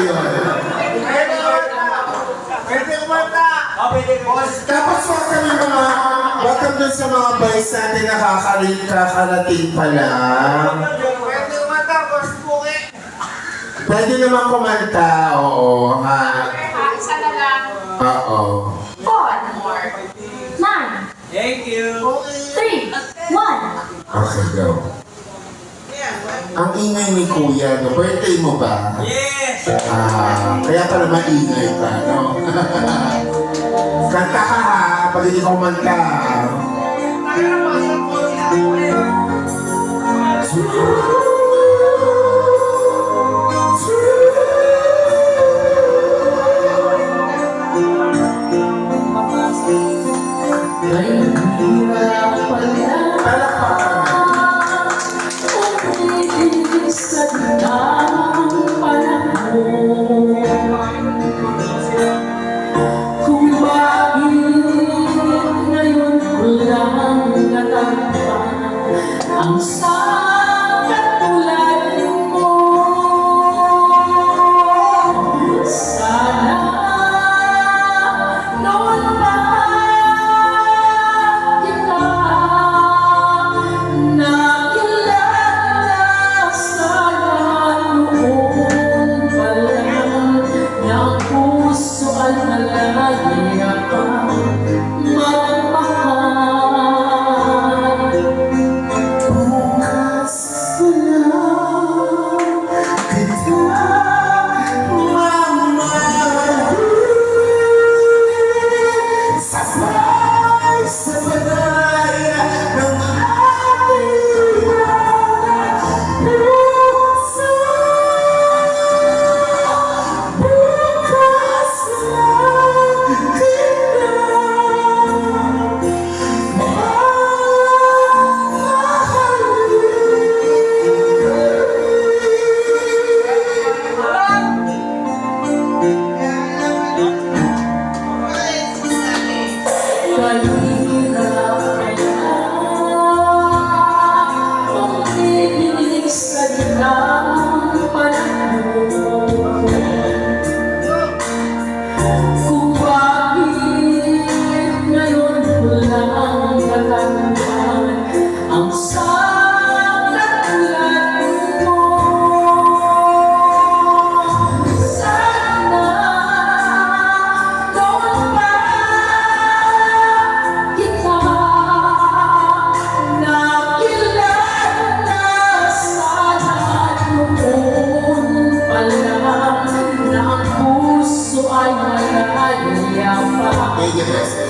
yun. Pwede kumanta! Tapos welcome dun sa mga boys natin nakakarating pa lang. Pwede kumanta, Boss Puki! Pwede naman kumanta, oo. Ha? Isa na lang. Oo. 4 more. 9. Thank you! 3. 1. Okay, go. Ang ingay ni Kuya, no? Birthday mo ba? Yes! Kaya pala maingay ka, no? Kanta ka ha, pag hindi ka kumanta. Ang katulad mo, sana noon pa kita nakilala, sana noon pa lang ng puso ay malaya pa magmahal. Thank you.